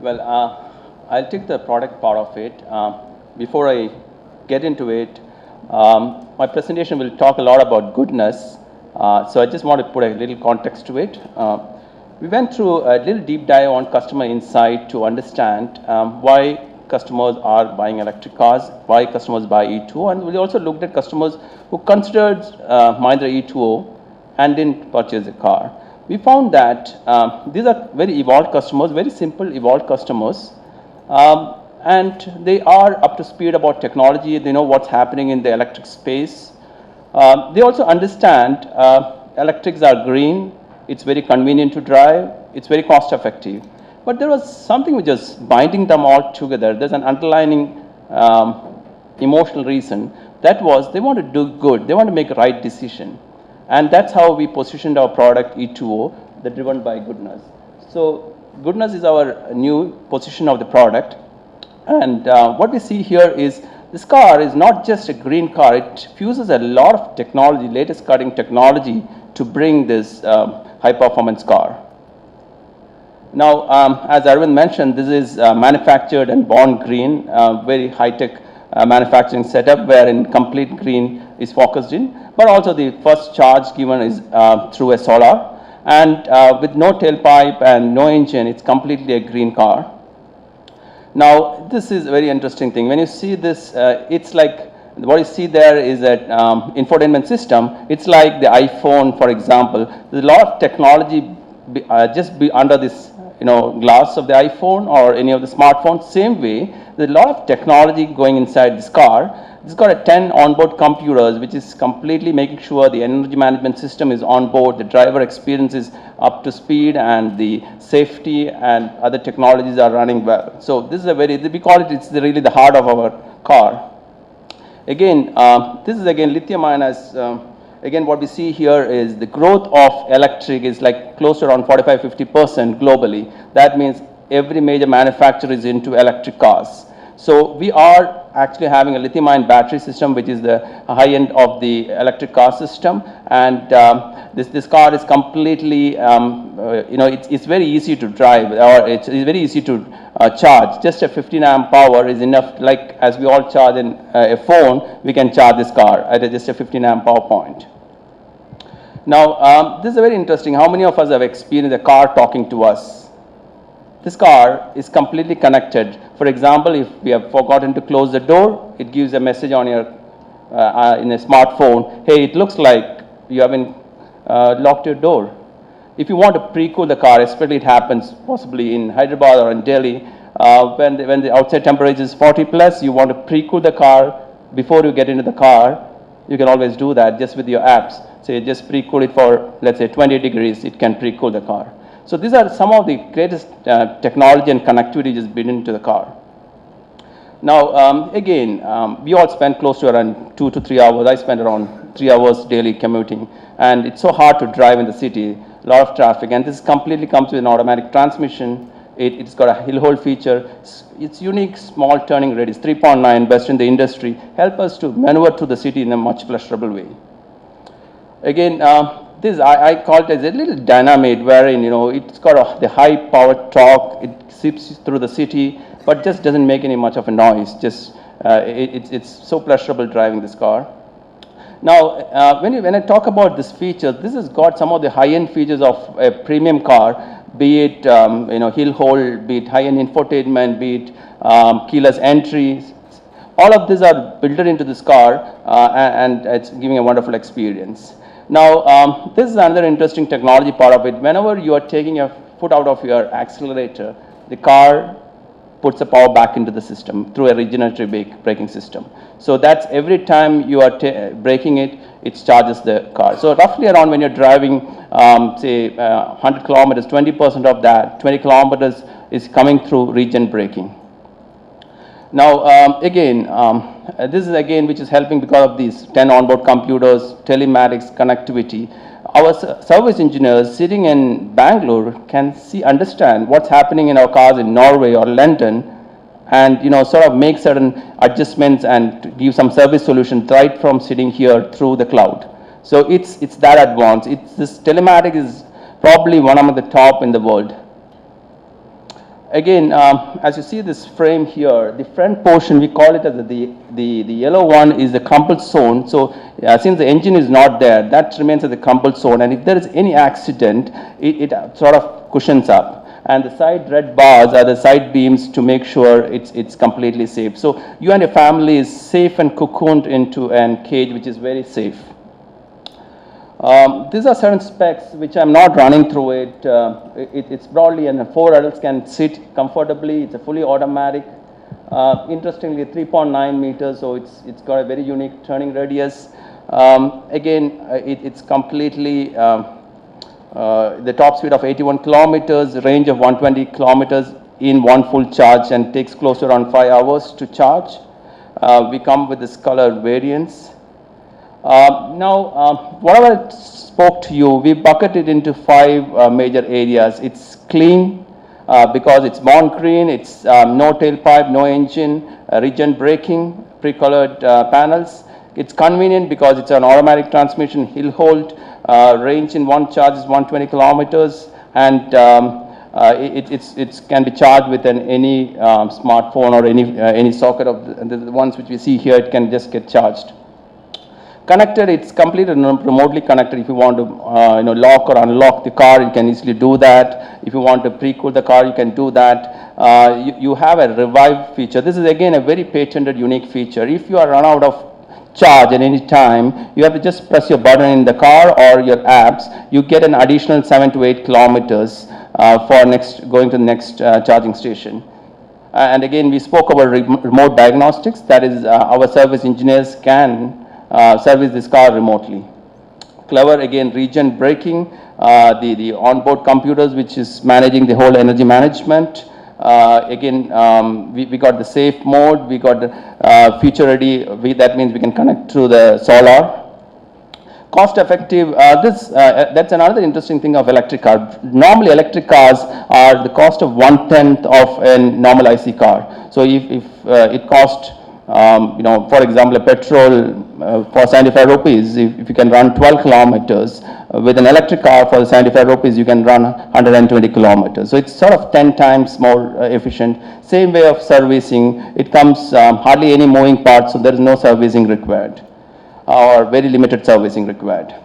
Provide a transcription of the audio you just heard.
Well, I'll take the product part of it. Before I get into it, my presentation will talk a lot about goodness. So I just want to put a little context to it. We went through a little deep dive on customer insight to understand why customers are buying electric cars, why customers buy E2O, and we also looked at customers who considered Mahindra E2O and didn't purchase a car. We found that these are very evolved customers, very simple evolved customers, and they are up to speed about technology. They know what's happening in the electric space. They also understand electrics are green, it's very convenient to drive, it's very cost effective. But there was something which was binding them all together. There's an underlying emotional reason. That was they want to do good, they want to make a right decision. And that's how we positioned our product E2O, the driven by goodness. So goodness is our new position of the product. And what we see here is this car is not just a green car, it fuses a lot of technology, latest cutting technology to bring this high performance car. Now, as Arvind mentioned, this is manufactured and born green, very high-tech manufacturing setup wherein complete green is focused in, but also the first charge given is through a solar, and with no tailpipe and no engine, it's completely a green car. Now, this is a very interesting thing. When you see this, it's like, what you see there is an infotainment system. It's like the iPhone, for example. There's a lot of technology just be under this glass of the iPhone or any of the smartphones. Same way, there's a lot of technology going inside this car. It's got a 10 onboard computers, which is completely making sure the energy management system is on board, the driver experience is up to speed, and the safety and other technologies are running well. So this is a very, we call it, it's really the heart of our car. Again, this is again lithium ion as, again what we see here is the growth of electric is like close to around 45–50% globally. That means every major manufacturer is into electric cars. So we are actually having a lithium ion battery system, which is the high end of the electric car system, and this car is completely it's very easy to drive, or it's very easy to charge. Just a 15 amp power is enough. Like as we all charge in a phone, we can charge this car at just a 15 amp power point. Now this is very interesting. How many of us have experienced a car talking to us? This car is completely connected. For example, if we have forgotten to close the door, it gives a message on your in a smartphone. Hey, it looks like you haven't locked your door. If you want to pre-cool the car, especially it happens possibly in Hyderabad or in Delhi, when the outside temperature is 40 plus, you want to pre-cool the car before you get into the car. You can always do that just with your apps. So you just pre-cool it for, let's say, 20 degrees, it can pre-cool the car. So these are some of the greatest technology and connectivity just built into the car. Now, again, we all spend close to around 2 to 3 hours. I spend around 3 hours daily commuting, and it's so hard to drive in the city, a lot of traffic, and this completely comes with an automatic transmission. It's got a hill hold feature. It's unique, small turning radius, 3.9, best in the industry, help us to maneuver through the city in a much pleasurable way. Again, this I call it as a little dynamite, wherein it's got the high power torque. It zips through the city, but just doesn't make any much of a noise. Just it's so pleasurable driving this car. Now, when I talk about this feature, this has got some of the high-end features of a premium car, be it hill hold, be it high-end infotainment, be it keyless entries. All of these are built into this car, and it's giving a wonderful experience. Now, this is another interesting technology part of it. Whenever you are taking your foot out of your accelerator, the car puts the power back into the system through a regenerative braking system. So that's every time you are braking it, it charges the car. So roughly around when you're driving, say 100 kilometers, 20% of that, 20 kilometers is coming through regen braking. Now, again, this is again which is helping because of these 10 onboard computers, telematics, connectivity. Our service engineers sitting in Bangalore can understand what's happening in our cars in Norway or London, and sort of make certain adjustments and give some service solution right from sitting here through the cloud. So it's that advanced. This telematics is probably one among the top in the world. Again, as you see this frame here, the front portion, we call it as the yellow one is the crumple zone. So since the engine is not there, that remains as the crumple zone. And if there is any accident, it sort of cushions up. And the side red bars are the side beams to make sure it's completely safe. So you and your family is safe and cocooned into a cage which is very safe. These are certain specs which I'm not running through it. It's broadly, and 4 adults can sit comfortably. It's a fully automatic. Interestingly, 3.9 meters, so it's got a very unique turning radius. Again, it's completely the top speed of 81 kilometers, range of 120 kilometers in one full charge, and takes close to around 5 hours to charge. We come with this color variants. Now, whatever I spoke to you, we bucket it into 5 major areas. It's clean because it's bond green, it's no tailpipe, no engine, regen braking, pre-colored panels. It's convenient because it's an automatic transmission, hill hold, range in one charge is 120 kilometers, and it can be charged with any smartphone or any socket of the ones which we see here. It can just get charged. Connected, it's completely remotely connected. If you want to lock or unlock the car, you can easily do that. If you want to pre-cool the car, you can do that. You have a revive feature. This is again a very patented, unique feature. If you are run out of charge at any time, you have to just press your button in the car or your apps. You get an additional 7 to 8 kilometers for going to the next charging station. And again, we spoke about remote diagnostics. That is, our service engineers can service this car remotely. Clever, again, regen braking, the onboard computers which is managing the whole energy management. Again, we got the safe mode, we got the future ready, that means we can connect to the solar. Cost effective, that's another interesting thing of electric car. Normally electric cars are the cost of 1/10 of a normal IC car. So if it costs for example, a petrol for 75 rupees, if you can run 12 kilometers, with an electric car for 75 rupees, you can run 120 kilometers. So it's sort of 10 times more efficient. Same way of servicing, it comes hardly any moving parts, so there is no servicing required, or very limited servicing required.